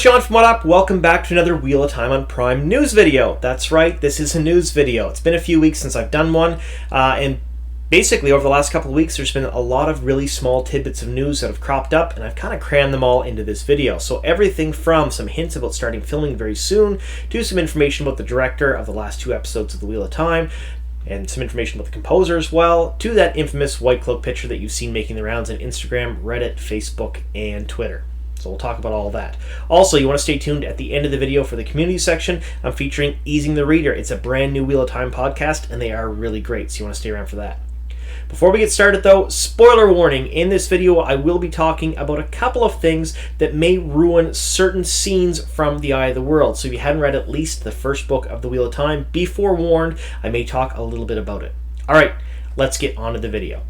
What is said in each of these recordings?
it's John from What Up. Welcome back to another Wheel of Time on Prime news video. That's right, this is a news video. It's been a few weeks since I've done one, and basically over the last couple of weeks there's been a lot of really small tidbits of news that have cropped up, and I've kind of crammed them all into this video. So everything from some hints about starting filming very soon, to some information about the director of the last two episodes of The Wheel of Time, and some information about the composer as well, to that infamous Whitecloak picture that you've seen making the rounds on Instagram, Reddit, Facebook, and Twitter. So we'll talk about all that. Also, you want to stay tuned at the end of the video for the community section. I'm featuring Easing the Reader. It's a brand new Wheel of Time podcast, and they are really great, so you want to stay around for that. Before we get started though, spoiler warning, in this video I will be talking about a couple of things that may ruin certain scenes from The Eye of the World. So if you hadn't read at least the first book of The Wheel of Time, be forewarned, I may talk a little bit about it. Alright, let's get on to the video.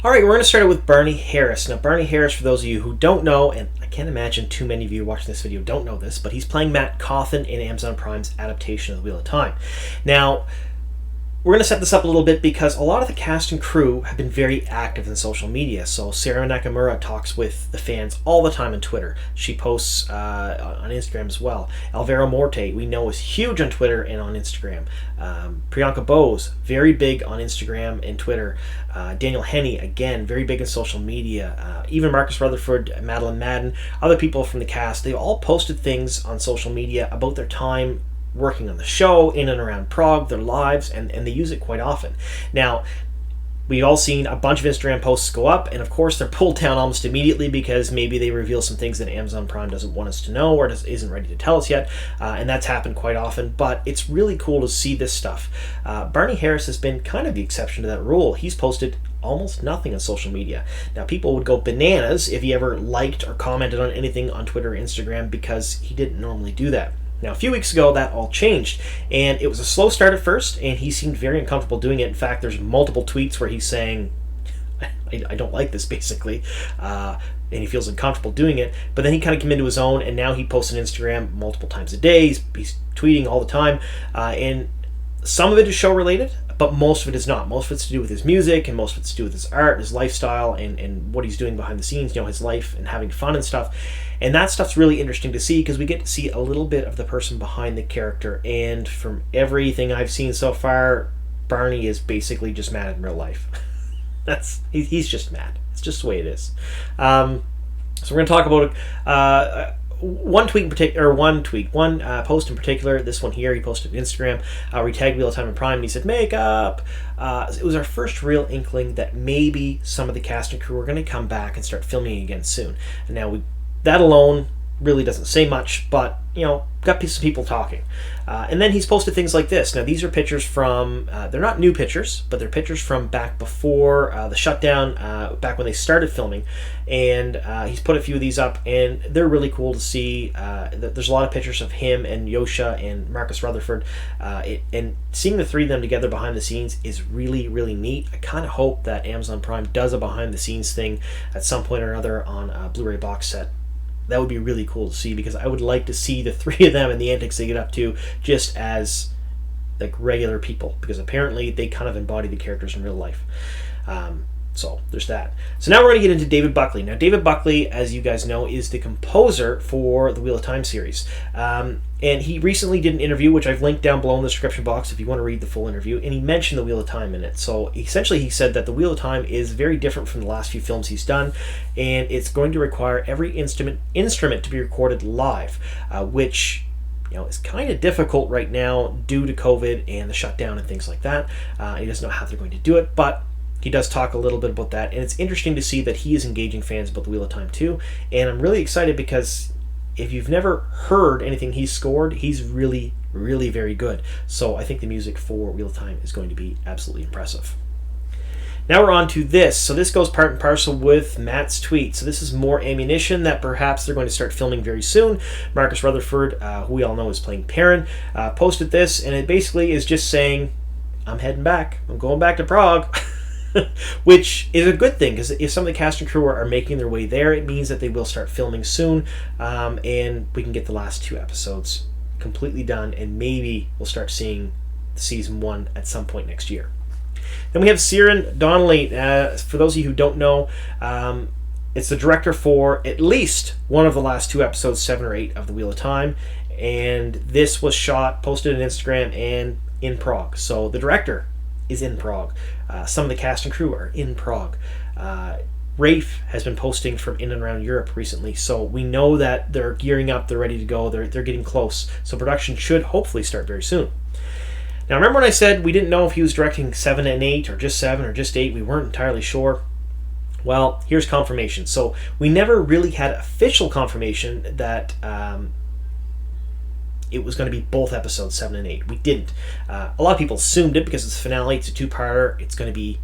Alright, we're going to start out with Barney Harris. Now, Barney Harris, for those of you who don't know, and I can't imagine too many of you watching this video don't know this, but he's playing Matt Cawthon in Amazon Prime's adaptation of The Wheel of Time. Now, we're going to set this up a little bit because a lot of the cast and crew have been very active in social media. So Sarah Nakamura talks with the fans all the time on Twitter. She posts on Instagram as well. Alvaro Morte, we know, is huge on Twitter and on Instagram. Priyanka Bose, very big on Instagram and Twitter. Daniel Henney, again, very big in social media. Even Marcus Rutherford, Madeline Madden, other people from the cast, they all posted things on social media about their time working on the show, in and around Prague, their lives, and they use it quite often. Now, we've all seen a bunch of Instagram posts go up, and of course they're pulled down almost immediately because maybe they reveal some things that Amazon Prime doesn't want us to know or isn't ready to tell us yet, and that's happened quite often, but it's really cool to see this stuff. Barney Harris has been kind of the exception to that rule. He's posted almost nothing on social media. Now, people would go bananas if he ever liked or commented on anything on Twitter or Instagram because he didn't normally do that. Now, a few weeks ago, that all changed, and it was a slow start at first, and he seemed very uncomfortable doing it. In fact, there's multiple tweets where he's saying, I don't like this, basically, and he feels uncomfortable doing it, but then he kind of came into his own, and now he posts on Instagram multiple times a day. He's tweeting all the time, and some of it is show-related, but most of it is not. Most of it's to do with his music, and most of it's to do with his art, his lifestyle, and what he's doing behind the scenes, you know, his life and having fun and stuff. And that stuff's really interesting to see because we get to see a little bit of the person behind the character. And from everything I've seen so far, Barney is basically just mad in real life. He's just mad. It's just the way it is. So we're going to talk about one post in particular. This one here, he posted on Instagram, where he tagged Wheel of Time and Prime, and he said, "Makeup." It was our first real inkling that maybe some of the cast and crew are going to come back and start filming again soon. And now that alone really doesn't say much, but, you know, got some people talking. And then he's posted things like this. Now, these are pictures from, they're not new pictures, but they're pictures from back before the shutdown, back when they started filming. And he's put a few of these up, and they're really cool to see. There's a lot of pictures of him and Yosha and Marcus Rutherford. And seeing the three of them together behind the scenes is really, really neat. I kind of hope that Amazon Prime does a behind-the-scenes thing at some point or another on a Blu-ray box set. That would be really cool to see, because I would like to see the three of them and the antics they get up to just as like regular people, because apparently they kind of embody the characters in real life. So there's that. So now we're going to get into David Buckley. Now, David Buckley, as you guys know, is the composer for the Wheel of Time series. And he recently did an interview, which I've linked down below in the description box if you want to read the full interview, and he mentioned the Wheel of Time in it. So essentially he said that the Wheel of Time is very different from the last few films he's done, and it's going to require every instrument to be recorded live, which, you know, is kind of difficult right now due to COVID and the shutdown and things like that. He doesn't know how they're going to do it, but he does talk a little bit about that, and it's interesting to see that he is engaging fans about the Wheel of Time too. And I'm really excited because if you've never heard anything he's scored, he's really, really very good. So I think the music for Wheel of Time is going to be absolutely impressive. Now we're on to this. So this goes part and parcel with Matt's tweet. So this is more ammunition that perhaps they're going to start filming very soon. Marcus Rutherford, who we all know is playing Perrin, posted this, and it basically is just saying, "I'm heading back. I'm going back to Prague." Which is a good thing, because if some of the cast and crew are making their way there, it means that they will start filming soon, and we can get the last two episodes completely done, and maybe we'll start seeing season 1 at some point next year. Then we have Ciaran Donnelly. For those of you who don't know, It's the director for at least one of the last 2 episodes, 7 or 8 of The Wheel of Time. And this was shot, posted on Instagram, and in Prague. So the director is in Prague. Some of the cast and crew are in Prague. Rafe has been posting from in and around Europe recently, so we know that they're gearing up, they're ready to go, they're getting close. So production should hopefully start very soon. Now, remember when I said we didn't know if he was directing 7 and 8, or just 7, or just 8? We weren't entirely sure. Well, here's confirmation. So we never really had official confirmation that it was going to be both episodes 7 and 8. We didn't. A lot of people assumed it because it's a finale, it's a 2-parter, it's going to be,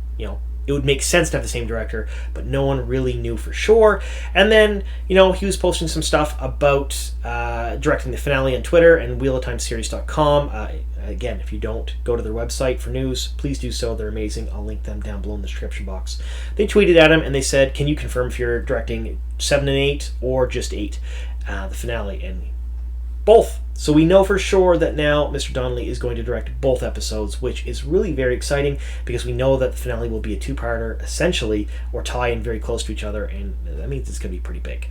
it would make sense to have the same director, but no one really knew for sure. And then, he was posting some stuff about directing the finale on Twitter and wheeloftimeseries.com. Again, if you don't go to their website for news, please do so. They're amazing. I'll link them down below in the description box. They tweeted at him and they said, can you confirm if you're directing 7 and 8 or just 8, the finale? And both. So we know for sure that now Mr. Donnelly is going to direct both episodes, which is really very exciting because we know that the finale will be a 2-parter, essentially, or tie in very close to each other, and that means it's going to be pretty big.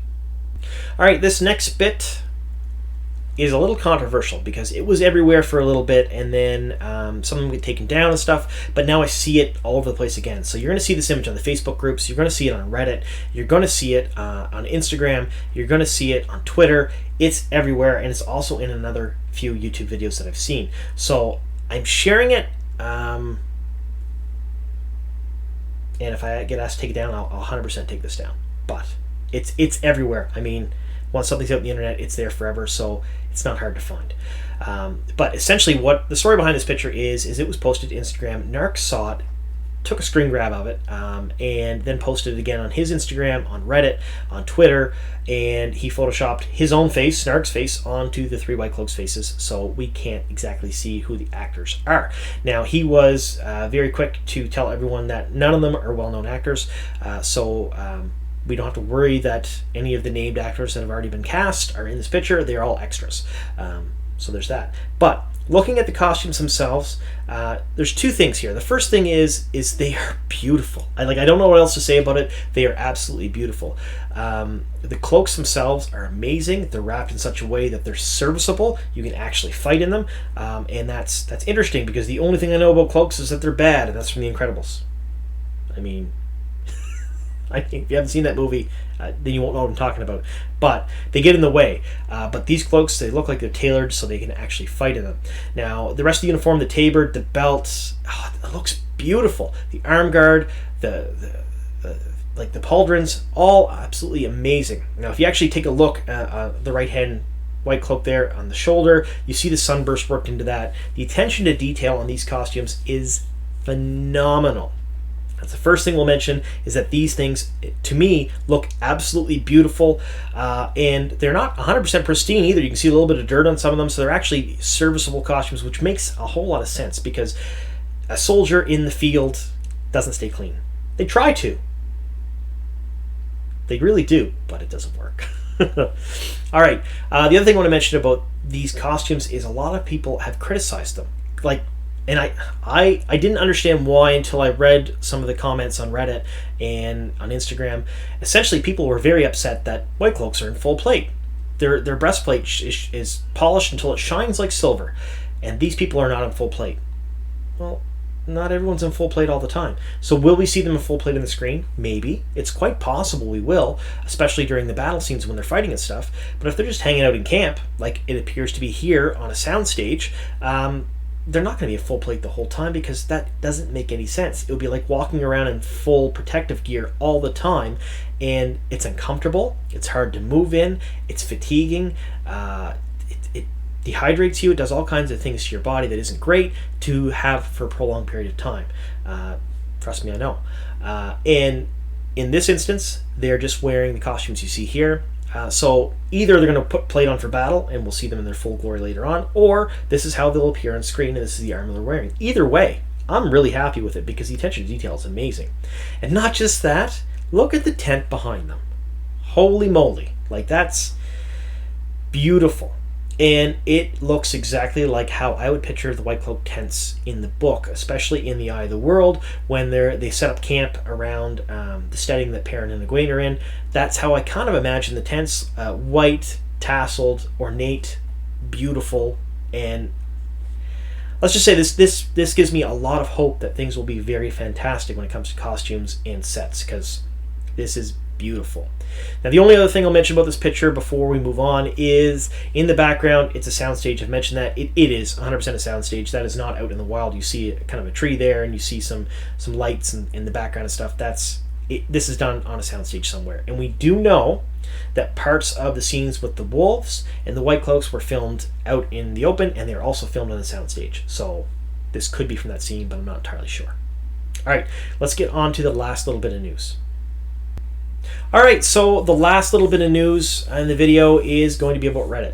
All right, this next bit is a little controversial because it was everywhere for a little bit, and then some of them get taken down and stuff, but now I see it all over the place again. So you're going to see this image on the Facebook groups, you're going to see it on Reddit, you're going to see it on Instagram, you're going to see it on Twitter. It's everywhere, and it's also in another few YouTube videos that I've seen. So I'm sharing it, and if I get asked to take it down, I'll 100% take this down. But it's everywhere. I mean, once something's out on the internet, it's there forever, so it's not hard to find. But essentially what the story behind this picture is it was posted to Instagram. Narc saw it, took a screen grab of it, and then posted it again on his Instagram, on Reddit, on Twitter, and he photoshopped his own face, Snark's face, onto the 3 Whitecloaks' faces, so we can't exactly see who the actors are. Now, he was very quick to tell everyone that none of them are well-known actors, so we don't have to worry that any of the named actors that have already been cast are in this picture. They're all extras. So there's that. But looking at the costumes themselves, there's 2 things here. The first thing is they are beautiful. I don't know what else to say about it. They are absolutely beautiful. The cloaks themselves are amazing. They're wrapped in such a way that they're serviceable. You can actually fight in them, and that's interesting because the only thing I know about cloaks is that they're bad, and that's from The Incredibles. I mean, if you haven't seen that movie, then you won't know what I'm talking about. But they get in the way. But these cloaks, they look like they're tailored so they can actually fight in them. Now, the rest of the uniform, the tabard, the belts, it looks beautiful. The arm guard, the pauldrons, all absolutely amazing. Now, if you actually take a look at the right-hand white cloak there on the shoulder, you see the sunburst worked into that. The attention to detail on these costumes is phenomenal. That's the first thing we'll mention, is that these things, to me, look absolutely beautiful, and they're not 100% pristine either. You can see a little bit of dirt on some of them, so they're actually serviceable costumes, which makes a whole lot of sense because a soldier in the field doesn't stay clean. They try to. They really do, but it doesn't work. All right, the other thing I want to mention about these costumes is a lot of people have criticized them. And I didn't understand why until I read some of the comments on Reddit and on Instagram. Essentially, people were very upset that Whitecloaks are in full plate. Their breastplate is polished until it shines like silver, and these people are not in full plate. Well, not everyone's in full plate all the time. So will we see them in full plate on the screen? Maybe. It's quite possible we will, especially during the battle scenes when they're fighting and stuff. But if they're just hanging out in camp, like it appears to be here on a soundstage, they're not going to be a full plate the whole time because that doesn't make any sense. It would be like walking around in full protective gear all the time, and it's uncomfortable, it's hard to move in, it's fatiguing, it dehydrates you, it does all kinds of things to your body that isn't great to have for a prolonged period of time. Trust me, I know. And in this instance, they're just wearing the costumes you see here. So either they're going to put plate on for battle and we'll see them in their full glory later on, or this is how they'll appear on screen and this is the armor they're wearing. Either way, I'm really happy with it because the attention to detail is amazing. And not just that, look at the tent behind them. Holy moly. That's beautiful. And it looks exactly like how I would picture the Whitecloak tents in the book, especially in the Eye of the World, when they set up camp around the steading that Perrin and Egwene are in. That's how I kind of imagine the tents, white, tasseled, ornate, beautiful, and let's just say this gives me a lot of hope that things will be very fantastic when it comes to costumes and sets, because this is beautiful. Now, the only other thing I'll mention about this picture before we move on is in the background, it's a soundstage. I've mentioned that. It is 100% a soundstage. That is not out in the wild. You see kind of a tree there, and you see some lights in the background and stuff. This is done on a soundstage somewhere. And we do know that parts of the scenes with the wolves and the Whitecloaks were filmed out in the open, and they're also filmed on a soundstage. So this could be from that scene, but I'm not entirely sure. All right, let's get on to the last little bit of news. All right, so the last little bit of news in the video is going to be about Reddit.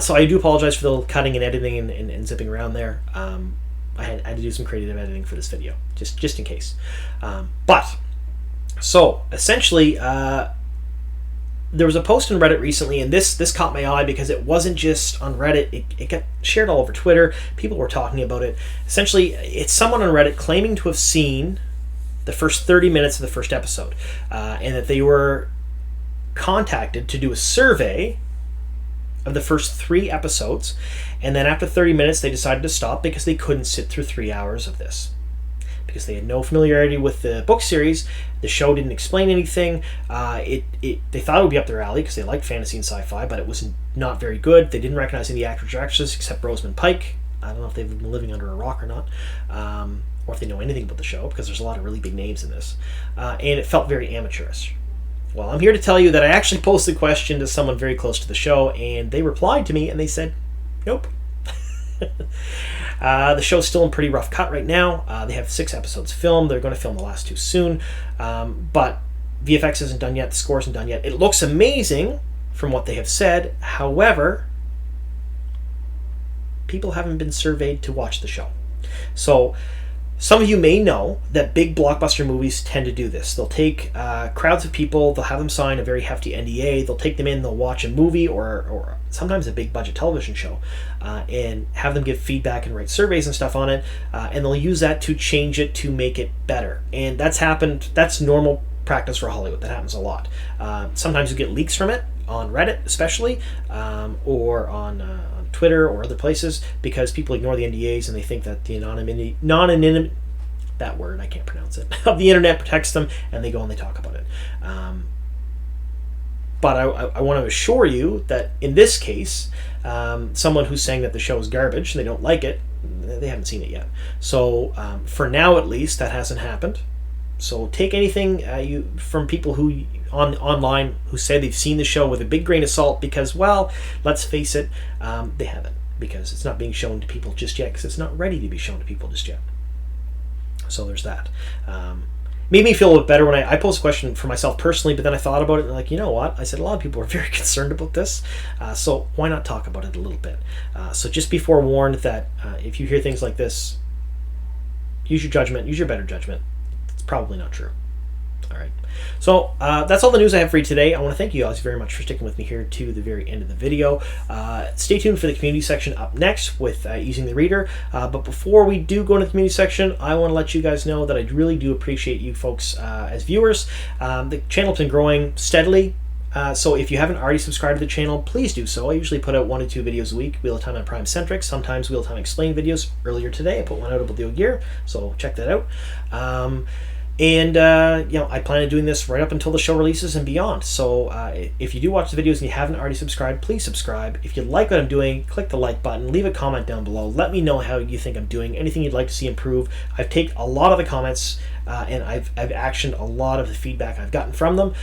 So I do apologize for the cutting and editing and zipping around there. I had to do some creative editing for this video, just in case. So essentially, there was a post on Reddit recently, and this caught my eye because it wasn't just on Reddit. It got shared all over Twitter. People were talking about it. Essentially, it's someone on Reddit claiming to have seen the first 30 minutes of the first episode, and that they were contacted to do a survey of the first 3 episodes, and then after 30 minutes they decided to stop because they couldn't sit through 3 hours of this, because they had no familiarity with the book series. The show didn't explain anything. They thought it would be up their alley because they liked fantasy and sci-fi, but it was not very good. They didn't recognize any actors or actresses except Rosamund Pike. I don't know if they've been living under a rock or not, or if they know anything about the show, because there's a lot of really big names in this. And it felt very amateurish. Well, I'm here to tell you that I actually posted a question to someone very close to the show, and they replied to me, and they said, nope. The show's still in pretty rough cut right now. They have 6 episodes filmed. They're going to film the last 2 soon. But VFX isn't done yet. The score isn't done yet. It looks amazing from what they have said. However, people haven't been surveyed to watch the show. So some of you may know that big blockbuster movies tend to do this. They'll take crowds of people, they'll have them sign a very hefty NDA, they'll take them in, they'll watch a movie or sometimes a big budget television show, and have them give feedback and write surveys and stuff on it, and they'll use that to change it to make it better. And that's normal practice for Hollywood. That happens a lot. Sometimes you get leaks from it, on Reddit especially, or on Twitter or other places, because people ignore the NDAs and they think that the anonymity that word, I can't pronounce it, of the internet protects them, and they go and they talk about it. But I want to assure you that in this case, someone who's saying that the show is garbage and they don't like it, they haven't seen it yet. So for now at least, that hasn't happened. So take anything from people who online who say they've seen the show with a big grain of salt, because, well, let's face it, they haven't, because it's not being shown to people just yet, because it's not ready to be shown to people just yet. So there's that. Made me feel a little bit better when I posed a question for myself personally, but then I thought about it and you know what? I said a lot of people are very concerned about this, so why not talk about it a little bit? So just be forewarned that if you hear things like this, use your judgment, use your better judgment. It's probably not true. All right. So that's all the news I have for you today. I want to thank you guys very much for sticking with me here to the very end of the video. Stay tuned for the community section up next with using the reader. But before we do go into the community section, I want to let you guys know that I really do appreciate you folks as viewers. The channel's been growing steadily. So if you haven't already subscribed to the channel, please do so. I usually put out 1 to 2 videos a week, Wheel of Time and Prime centric, sometimes Wheel of Time Explained videos. Earlier today, I put one out about the gear, so check that out. And I plan on doing this right up until the show releases and beyond. So if you do watch the videos and you haven't already subscribed, please subscribe. If you like what I'm doing, click the like button, leave a comment down below. Let me know how you think I'm doing, anything you'd like to see improve. I've taken a lot of the comments and I've actioned a lot of the feedback I've gotten from them.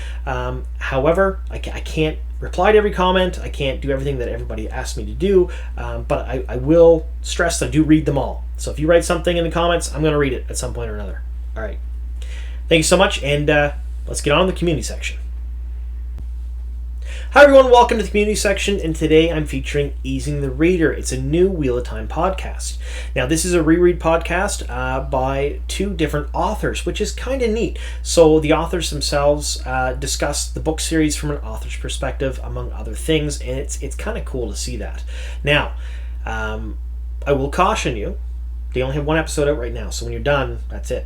However, I can't reply to every comment. I can't do everything that everybody asks me to do, but I will stress that I do read them all. So if you write something in the comments, I'm going to read it at some point or another. All right. Thank you so much, and let's get on to the community section. Hi everyone, welcome to the community section, and today I'm featuring Easing the Reader. It's a new Wheel of Time podcast. Now this is a reread podcast by two different authors, which is kind of neat. So the authors themselves discuss the book series from an author's perspective, among other things, and it's kind of cool to see that. Now, I will caution you, they only have one episode out right now, so when you're done, that's it.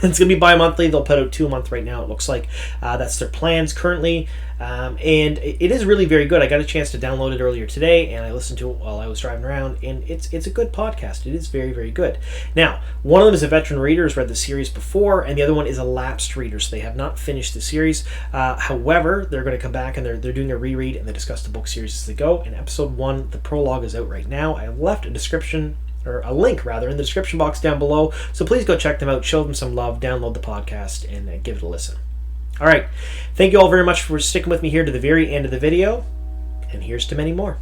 It's going to be bi-monthly. They'll put out 2 a month right now, it looks like. That's their plans currently. And it is really very good. I got a chance to download it earlier today, and I listened to it while I was driving around, and it's a good podcast. It is very, very good. Now, one of them is a veteran reader, has read the series before, and the other one is a lapsed reader, so they have not finished the series. However, they're going to come back, and they're doing a reread, and they discuss the book series as they go. In episode 1, the prologue is out right now. I left a link in the description box down below, so please go check them out, show them some love, download the podcast, and give it a listen. All right, thank you all very much for sticking with me here to the very end of the video, and here's to many more.